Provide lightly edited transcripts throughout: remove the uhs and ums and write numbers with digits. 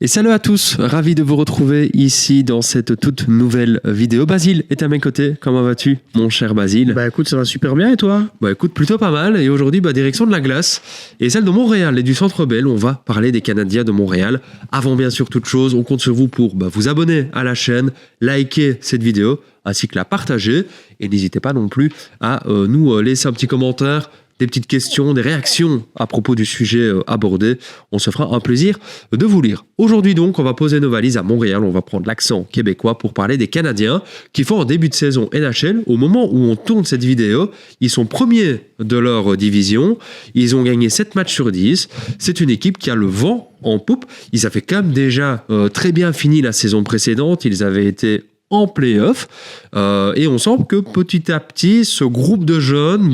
Et salut à tous, ravi de vous retrouver ici dans cette toute nouvelle vidéo. Basile est à mes côtés, comment vas-tu mon cher Basile? Bah écoute, ça va super bien et toi? Bah écoute, plutôt pas mal, et aujourd'hui direction de la glace, et celle de Montréal et du Centre Bell. On va parler des Canadiens de Montréal. Avant bien sûr toute chose, on compte sur vous pour vous abonner à la chaîne, liker cette vidéo, ainsi que la partager, et n'hésitez pas non plus à nous laisser un petit commentaire, des petites questions, des réactions à propos du sujet abordé. On se fera un plaisir de vous lire. Aujourd'hui donc, on va poser nos valises à Montréal. On va prendre l'accent québécois pour parler des Canadiens qui font en début de saison NHL. Au moment où on tourne cette vidéo, ils sont premiers de leur division. Ils ont gagné 7 matchs sur 10. C'est une équipe qui a le vent en poupe. Ils avaient quand même déjà très bien fini la saison précédente. Ils avaient été en play-off. Et on sent que petit à petit, ce groupe de jeunes,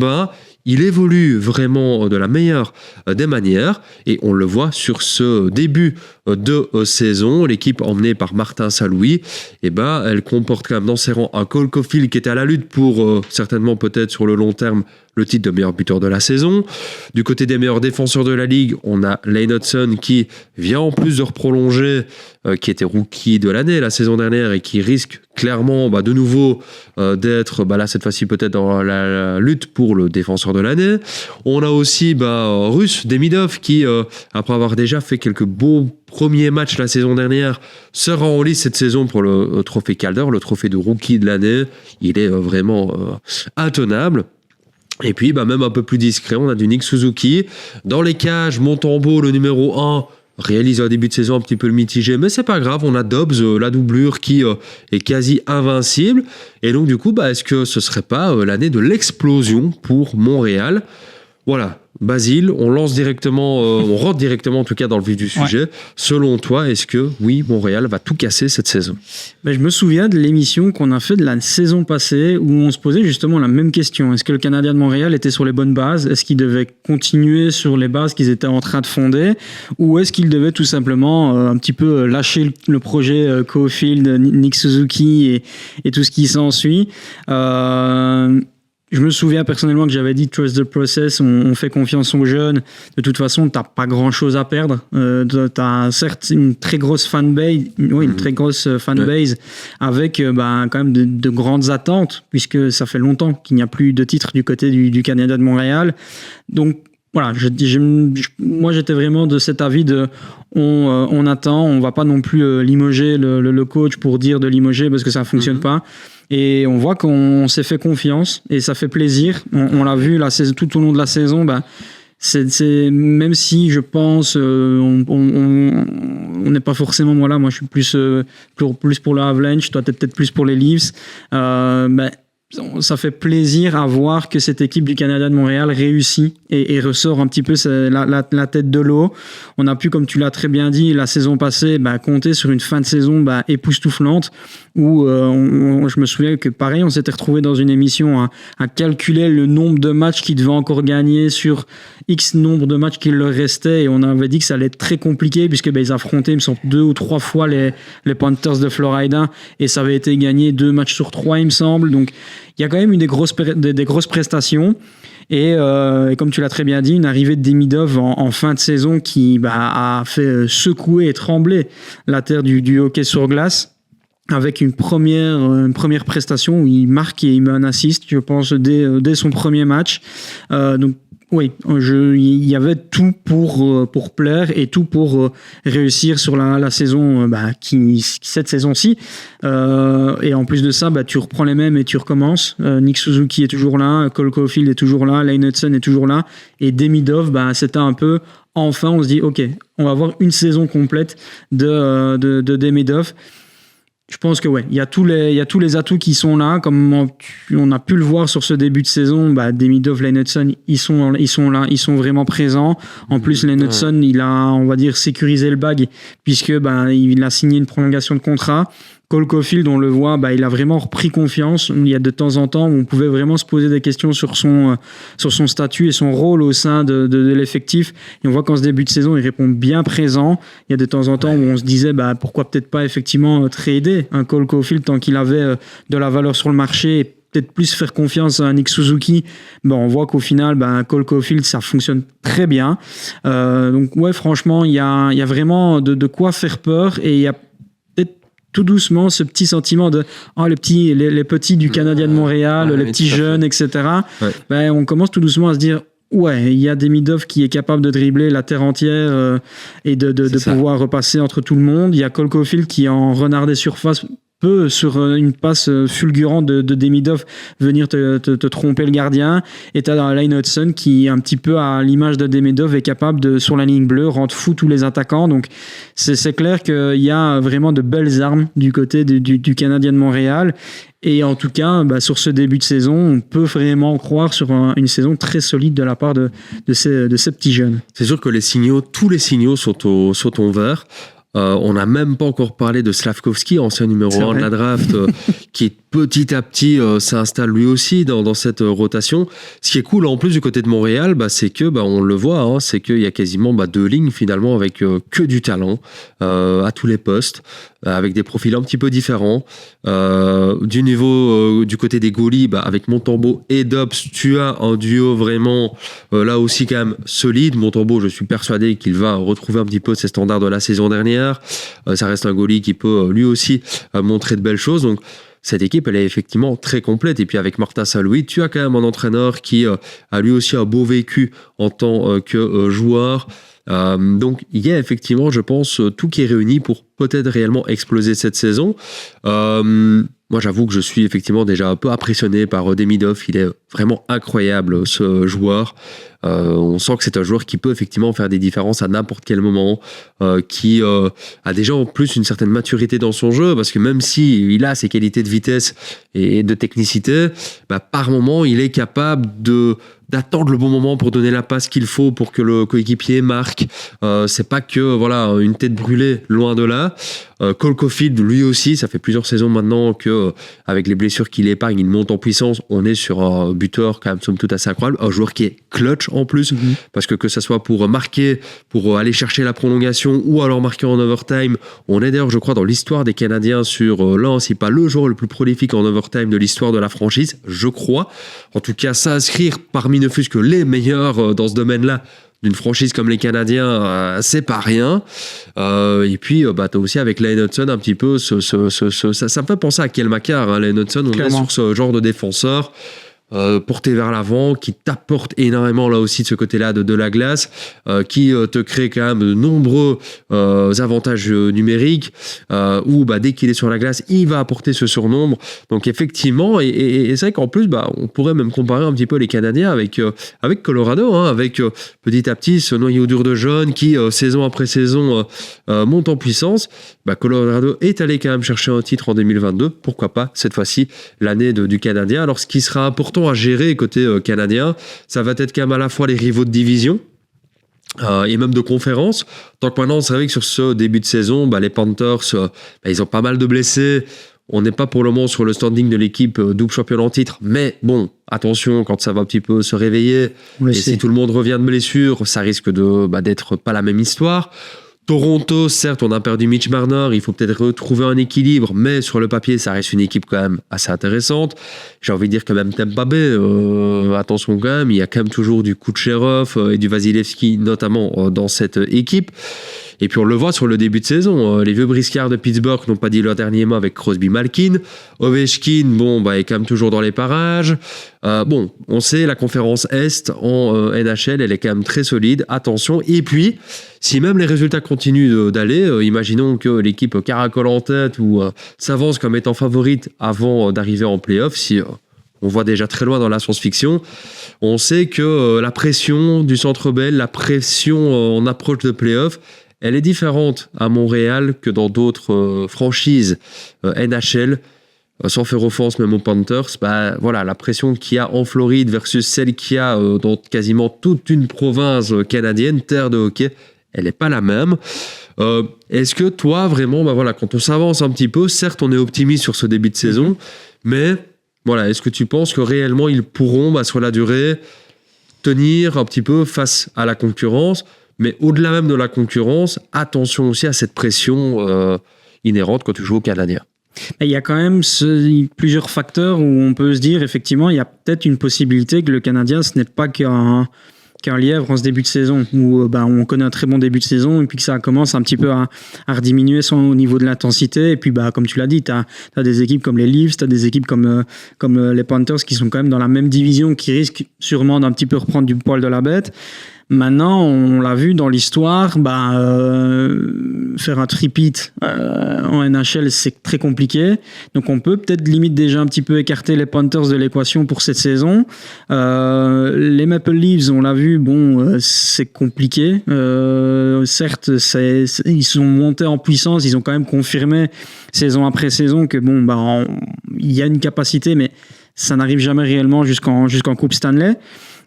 il évolue vraiment de la meilleure des manières et on le voit sur ce début de saison. L'équipe emmenée par Martin Saint-Louis, elle comporte quand même dans ses rangs un Cole Caufield qui était à la lutte pour certainement peut-être sur le long terme le titre de meilleur buteur de la saison. Du côté des meilleurs défenseurs de la Ligue, on a Lane Hudson qui vient en plus de reprolonger, qui était rookie de l'année la saison dernière et qui risque clairement de nouveau d'être là cette fois-ci peut-être dans la lutte pour le défenseur de l'année. On a aussi Russ Demidov qui, après avoir déjà fait quelques beaux premiers matchs la saison dernière, se rend en lice cette saison pour le trophée Calder, le trophée de rookie de l'année. Il est vraiment intenable. Et puis, même un peu plus discret, on a du Nick Suzuki. Dans les cages, Montembeault, le numéro 1, réalise un début de saison un petit peu mitigé, mais c'est pas grave. On a Dobbs, la doublure, qui est quasi invincible. Et donc, du coup, est-ce que ce serait pas l'année de l'explosion pour Montréal? Voilà. Basile, on lance directement, on rentre directement en tout cas dans le vif du sujet. Ouais. Selon toi, est-ce que oui, Montréal va tout casser cette saison? Je me souviens de l'émission qu'on a fait de la saison passée où on se posait justement la même question. Est-ce que le Canadien de Montréal était sur les bonnes bases? Est-ce qu'il devait continuer sur les bases qu'ils étaient en train de fonder? Ou est-ce qu'il devait tout simplement un petit peu lâcher le projet Caufield, Nick Suzuki et tout ce qui s'ensuit? Je me souviens personnellement que j'avais dit trust the process, on fait confiance aux jeunes. De toute façon, t'as pas grand chose à perdre. T'as certes une très grosse fanbase, avec quand même de grandes attentes, puisque ça fait longtemps qu'il n'y a plus de titres du côté du Canadien de Montréal. Donc voilà, moi j'étais vraiment de cet avis de on attend, on va pas non plus limoger le coach pour dire de limoger parce que ça fonctionne pas. Et on voit qu'on s'est fait confiance et ça fait plaisir. On l'a vu tout au long de la saison. C'est même si je pense on n'est pas forcément moi je suis plus pour le Avalanche, toi t'es peut-être plus pour les Leafs. Ça fait plaisir à voir que cette équipe du Canadien de Montréal réussit et ressort un petit peu la tête de l'eau. On a pu, comme tu l'as très bien dit, la saison passée, compter sur une fin de saison époustouflante où je me souviens que pareil, on s'était retrouvé dans une émission à calculer le nombre de matchs qu'ils devaient encore gagner sur X nombre de matchs qu'il leur restait et on avait dit que ça allait être très compliqué puisque ils affrontaient, il me semble, 2 ou 3 fois les Panthers de Florida et ça avait été gagné 2 matchs sur 3, il me semble. Donc il y a quand même eu des grosses prestations et comme tu l'as très bien dit, une arrivée de Demidov en fin de saison qui a fait secouer et trembler la terre du hockey sur glace avec une première prestation où il marque et il met un assist, je pense, dès son premier match. Donc oui, il y avait tout pour plaire et tout pour réussir sur la saison cette saison-ci. Et en plus de ça, tu reprends les mêmes et tu recommences. Nick Suzuki est toujours là, Cole Caufield est toujours là, Lane Hudson est toujours là. Et Demidov, c'était un peu... Enfin, on se dit, OK, on va avoir une saison complète de Demidov. Je pense que il y a tous les atouts qui sont là, comme on a pu le voir sur ce début de saison. Demidov, Lane Hudson, ils sont là, ils sont vraiment présents. En plus, Lane Hudson, il a, on va dire, sécurisé le bag puisque il a signé une prolongation de contrat. Cole Caufield, on le voit, il a vraiment repris confiance. Il y a de temps en temps où on pouvait vraiment se poser des questions sur son statut et son rôle au sein de l'effectif. Et on voit qu'en ce début de saison, il répond bien présent. Il y a de temps en temps où on se disait pourquoi peut-être pas effectivement trader un Cole Caufield tant qu'il avait de la valeur sur le marché peut-être plus faire confiance à Nick Suzuki. On voit qu'au final, Cole Caulfield, ça fonctionne très bien. Donc ouais, franchement, il y a vraiment de quoi faire peur, et il y a peut-être tout doucement ce petit sentiment de les petits du Canadien de Montréal, les petits jeunes, etc. Ouais. On commence tout doucement à se dire ouais, il y a Demidov qui est capable de dribbler la terre entière et de pouvoir repasser entre tout le monde. Il y a Cole Caulfield qui, en renard des surfaces, peut, sur une passe fulgurante de Demidov, venir te tromper le gardien. Et tu as Lane Hudson qui, un petit peu à l'image de Demidov, est capable de, sur la ligne bleue, rendre fou tous les attaquants. Donc c'est clair qu'il y a vraiment de belles armes du côté du Canadien de Montréal. Et en tout cas, sur ce début de saison, on peut vraiment croire sur une saison très solide de la part de ces petits jeunes. C'est sûr que tous les signaux sont au vert. On n'a même pas encore parlé de Slavkovski, ancien numéro 1 de la draft, qui petit à petit s'installe lui aussi dans cette rotation. Ce qui est cool en plus du côté de Montréal, c'est que on le voit, c'est qu'il y a quasiment 2 lignes finalement avec que du talent à tous les postes, avec des profils un petit peu différents. Du niveau du côté des goalies, avec Montembeault et Dobbs, tu as un duo vraiment là aussi quand même solide. Montembeault, je suis persuadé qu'il va retrouver un petit peu ses standards de la saison dernière. Ça reste un goalie qui peut lui aussi montrer de belles choses. Donc cette équipe, elle est effectivement très complète. Et puis avec Martin Saint-Louis, tu as quand même un entraîneur qui a lui aussi un beau vécu en tant que joueur. Donc il y a effectivement, je pense, tout qui est réuni pour peut-être réellement exploser cette saison. Moi, j'avoue que je suis effectivement déjà un peu impressionné par Demidov. Il est vraiment incroyable, ce joueur. On sent que c'est un joueur qui peut effectivement faire des différences à n'importe quel moment, qui a déjà en plus une certaine maturité dans son jeu, parce que même s'il a ses qualités de vitesse et de technicité, par moment, il est capable d'attendre le bon moment pour donner la passe qu'il faut pour que le coéquipier marque. C'est pas que une tête brûlée, loin de là. Cole Caulfield, lui aussi, ça fait plusieurs saisons maintenant que avec les blessures qu'il épargne, il monte en puissance. On est sur un buteur quand même somme toute assez incroyable, un joueur qui est clutch en plus, parce que ça soit pour marquer, pour aller chercher la prolongation ou alors marquer en overtime. On est d'ailleurs, je crois, dans l'histoire des Canadiens sur l'un, si pas le joueur le plus prolifique en overtime de l'histoire de la franchise, je crois. En tout cas, s'inscrire parmi ne fût-ce que les meilleurs dans ce domaine-là d'une franchise comme les Canadiens, c'est pas rien. Et puis, t'as aussi avec Lane Hudson un petit peu ça me fait penser à Kel Makar, Lane Hudson, on est sur ce genre de défenseur porté vers l'avant, qui t'apporte énormément là aussi de ce côté-là de la glace, qui te crée quand même de nombreux avantages numériques, où dès qu'il est sur la glace, il va apporter ce surnombre. Donc effectivement, et c'est vrai qu'en plus, on pourrait même comparer un petit peu les Canadiens avec Colorado, avec petit à petit ce noyau dur de jeunes qui, saison après saison, monte en puissance. Colorado est allé quand même chercher un titre en 2022, pourquoi pas cette fois-ci l'année du Canadien. Alors ce qui sera important à gérer côté canadien, ça va être quand même à la fois les rivaux de division et même de conférence. Tant que maintenant, c'est vrai que sur ce début de saison, les Panthers, ils ont pas mal de blessés. On n'est pas pour le moment sur le standing de l'équipe double championne en titre, mais bon, attention, quand ça va un petit peu se réveiller, si tout le monde revient de blessure, ça risque d'être pas la même histoire. Toronto, certes, on a perdu Mitch Marner, il faut peut-être retrouver un équilibre, mais sur le papier, ça reste une équipe quand même assez intéressante. J'ai envie de dire quand même Tampa Bay, attention quand même, il y a quand même toujours du Kucherov et du Vasilevski, notamment dans cette équipe. Et puis on le voit sur le début de saison, les vieux briscards de Pittsburgh n'ont pas dit leur dernier mot avec Crosby-Malkin. Ovechkin, est quand même toujours dans les parages. On sait, la conférence Est en NHL, elle est quand même très solide. Attention. Et puis, si même les résultats continuent d'aller, imaginons que l'équipe caracole en tête ou s'avance comme étant favorite avant d'arriver en play-off, si on voit déjà très loin dans la science-fiction, on sait que la pression du Centre Bell, la pression en approche de play-off, elle est différente à Montréal que dans d'autres franchises NHL. Sans faire offense même aux Panthers, la pression qu'il y a en Floride versus celle qu'il y a dans quasiment toute une province canadienne, terre de hockey, elle n'est pas la même. Est-ce que toi, vraiment, quand on s'avance un petit peu, certes, on est optimiste sur ce début de saison, mais est-ce que tu penses que réellement, ils pourront, sur la durée, tenir un petit peu face à la concurrence? Mais au-delà même de la concurrence, attention aussi à cette pression inhérente quand tu joues au Canadien. Il y a quand même plusieurs facteurs où on peut se dire, effectivement, il y a peut-être une possibilité que le Canadien, ce n'est pas qu'un lièvre en ce début de saison, où on connaît un très bon début de saison, et puis que ça commence un petit peu à rediminuer au niveau de l'intensité. Et puis, comme tu l'as dit, tu as des équipes comme les Leafs, tu as des équipes comme les Panthers qui sont quand même dans la même division, qui risquent sûrement d'un petit peu reprendre du poil de la bête. Maintenant, on l'a vu dans l'histoire, faire un three-peat en NHL, c'est très compliqué. Donc, on peut peut-être limite déjà un petit peu écarter les Panthers de l'équation pour cette saison. Les Maple Leafs, on l'a vu, c'est compliqué. Certes, ils sont montés en puissance, ils ont quand même confirmé saison après saison que il y a une capacité, mais ça n'arrive jamais réellement jusqu'en Coupe Stanley.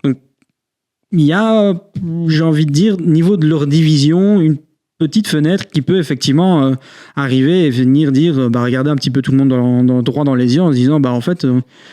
Donc, il y a, j'ai envie de dire, au niveau de leur division, une petite fenêtre qui peut effectivement arriver et venir dire, regarder un petit peu tout le monde droit dans les yeux en se disant, en fait,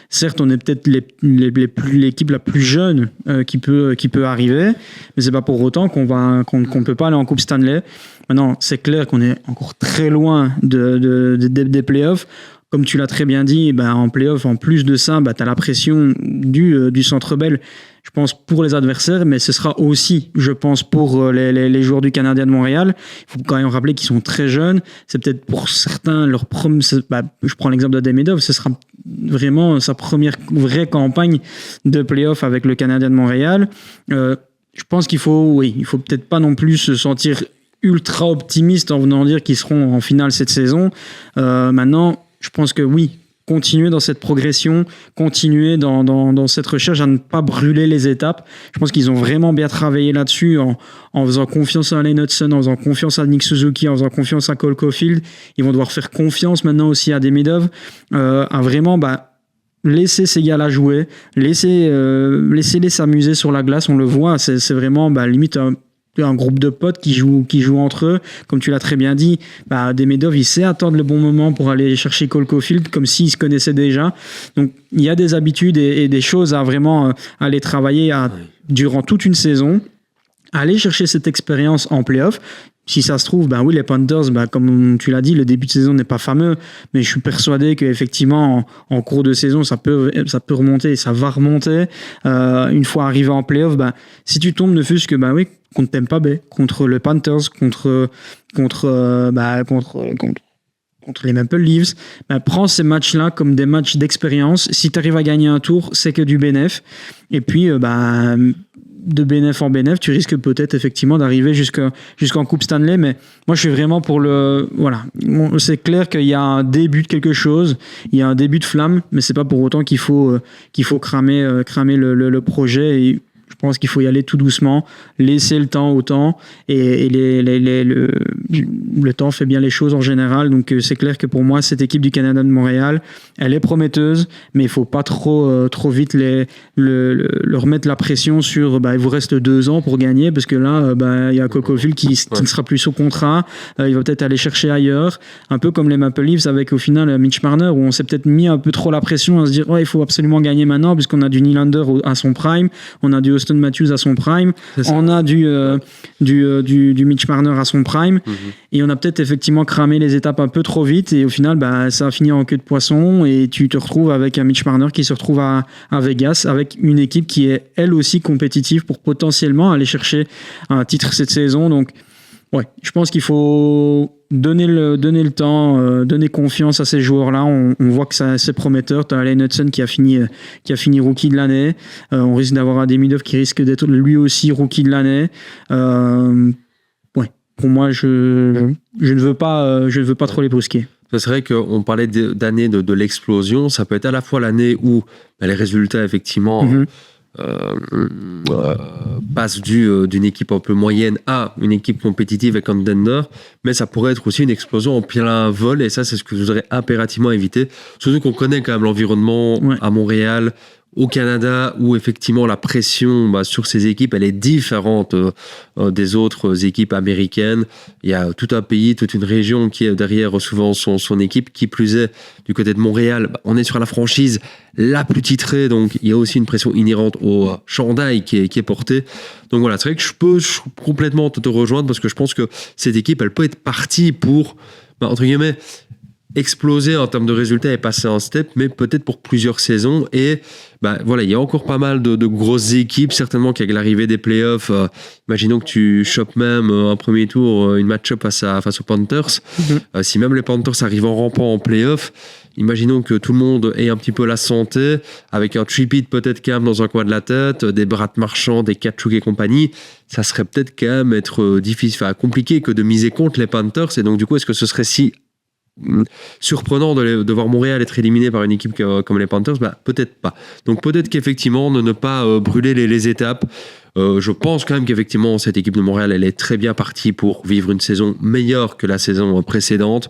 certes, on est peut-être l'équipe la plus jeune qui peut arriver, mais c'est pas pour autant qu'on ne peut pas aller en Coupe Stanley. Maintenant, c'est clair qu'on est encore très loin des playoffs. Comme tu l'as très bien dit, en playoff, en plus de ça, tu as la pression du Centre Bell, je pense, pour les adversaires, mais ce sera aussi, je pense, pour les joueurs du Canadien de Montréal. Il faut quand même rappeler qu'ils sont très jeunes. C'est peut-être pour certains leur première... je prends l'exemple d'Ademedov, ce sera vraiment sa première vraie campagne de playoff avec le Canadien de Montréal. Je pense qu'il faut peut-être pas non plus se sentir ultra optimiste en venant dire qu'ils seront en finale cette saison. Maintenant, je pense que oui, continuer dans cette progression, continuer dans cette recherche à ne pas brûler les étapes. Je pense qu'ils ont vraiment bien travaillé là-dessus en faisant confiance à Allen Hudson, en faisant confiance à Nick Suzuki, en faisant confiance à Cole Caulfield. Ils vont devoir faire confiance maintenant aussi à Demidov, à vraiment laisser ces gars-là jouer, laisser-les s'amuser sur la glace. On le voit, c'est vraiment limite un groupe de potes qui jouent entre eux. Comme tu l'as très bien dit, Demidov, il sait attendre le bon moment pour aller chercher Cole Caulfield, comme s'il se connaissait déjà. Donc, il y a des habitudes et des choses à vraiment aller travailler durant toute une saison, aller chercher cette expérience en play-off. Si ça se trouve, les Panthers, comme tu l'as dit, le début de saison n'est pas fameux, mais je suis persuadé qu'effectivement, en cours de saison, ça peut remonter, ça va remonter. Une fois arrivé en play-off, si tu tombes ne fût-ce que, contre Tampa Bay, contre les Panthers, contre les Maple Leafs, prends ces matchs-là comme des matchs d'expérience. Si tu arrives à gagner un tour, c'est que du bénéf. Et puis, de bénéf en bénéf, tu risques peut-être effectivement d'arriver jusqu'en Coupe Stanley, mais moi je suis vraiment pour c'est clair qu'il y a un début de quelque chose, il y a un début de flamme, mais c'est pas pour autant qu'il faut cramer le projet. Et je pense qu'il faut y aller tout doucement, laisser le temps au temps, et le temps fait bien les choses en général. Donc c'est clair que pour moi, cette équipe du Canadien de Montréal, elle est prometteuse, mais il ne faut pas trop vite leur mettre la pression sur il vous reste 2 ans pour gagner, parce que là, il y a Cole Caulfield qui ne sera plus sous contrat, il va peut-être aller chercher ailleurs, un peu comme les Maple Leafs avec au final Mitch Marner, où on s'est peut-être mis un peu trop la pression à se dire il faut absolument gagner maintenant, puisqu'on a du Nylander à son prime, on a du Auston Matthews à son prime, on a du Mitch Marner à son prime, et on a peut-être effectivement cramé les étapes un peu trop vite, et au final ça a fini en queue de poisson, et tu te retrouves avec un Mitch Marner qui se retrouve à Vegas avec une équipe qui est elle aussi compétitive pour potentiellement aller chercher un titre cette saison. Donc je pense qu'il faut donner le temps, donner confiance à ces joueurs-là. On voit que c'est prometteur. Tu as Allen Hudson qui a fini rookie de l'année. On risque d'avoir un Demidov qui risque d'être lui aussi rookie de l'année. Pour moi, je ne veux pas trop les brusquer. C'est vrai qu'on parlait d'année de l'explosion. Ça peut être à la fois l'année où les résultats, effectivement, passe d'une équipe un peu moyenne à une équipe compétitive et contender, mais ça pourrait être aussi une explosion en plein vol, et ça c'est ce que je voudrais impérativement éviter, surtout qu'on connaît quand même l'environnement à Montréal, au Canada, où effectivement la pression sur ces équipes elle est différente des autres équipes américaines. Il y a tout un pays, toute une région qui est derrière souvent son équipe. Qui plus est, du côté de Montréal, on est sur la franchise la plus titrée, donc il y a aussi une pression inhérente au chandail qui est porté. Donc voilà, c'est vrai que je peux complètement te rejoindre, parce que je pense que cette équipe elle peut être partie pour, entre guillemets, exploser en termes de résultats et passer un step, mais peut-être pour plusieurs saisons. Et voilà, il y a encore pas mal de grosses équipes, certainement qu'avec l'arrivée des playoffs, imaginons que tu chopes même un premier tour, une match-up face aux Panthers. Si même les Panthers arrivent en rampant en playoffs, imaginons que tout le monde ait un petit peu la santé, avec un tripit peut-être quand même dans un coin de la tête, des Brad Marchand, des Tkachuk et compagnie, ça serait peut-être quand même être difficile, compliqué que de miser contre les Panthers. Et donc du coup, est-ce que ce serait si surprenant de voir Montréal être éliminé par une équipe comme les Panthers? Peut-être pas. Donc peut-être qu'effectivement ne pas brûler les étapes. Je pense quand même qu'effectivement cette équipe de Montréal, elle est très bien partie pour vivre une saison meilleure que la saison précédente.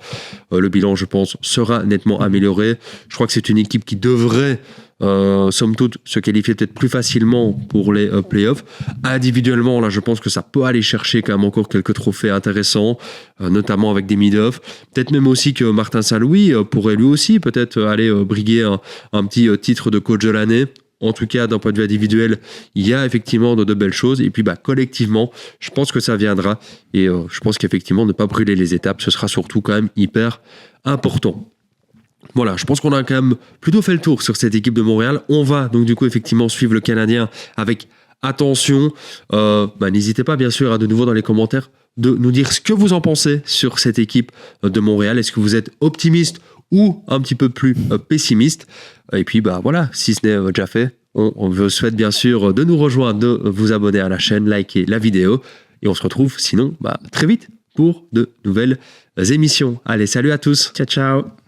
Le bilan, je pense, sera nettement amélioré. Je crois que c'est une équipe qui devrait somme toute se qualifier peut-être plus facilement pour les playoffs. Individuellement, là, je pense que ça peut aller chercher quand même encore quelques trophées intéressants, notamment avec des mid-off. Peut-être même aussi que Martin Saint-Louis pourrait lui aussi peut-être aller briguer un petit titre de coach de l'année. En tout cas, d'un point de vue individuel, il y a effectivement de belles choses. Et puis, collectivement, je pense que ça viendra. Et je pense qu'effectivement, ne pas brûler les étapes, ce sera surtout quand même hyper important. Voilà, je pense qu'on a quand même plutôt fait le tour sur cette équipe de Montréal. On va donc du coup effectivement suivre le Canadien avec attention. N'hésitez pas bien sûr à de nouveau dans les commentaires de nous dire ce que vous en pensez sur cette équipe de Montréal. Est-ce que vous êtes optimiste ou un petit peu plus pessimiste? Et puis voilà, si ce n'est déjà fait, on vous souhaite bien sûr de nous rejoindre, de vous abonner à la chaîne, liker la vidéo. Et on se retrouve sinon très vite pour de nouvelles émissions. Allez, salut à tous. Ciao, ciao.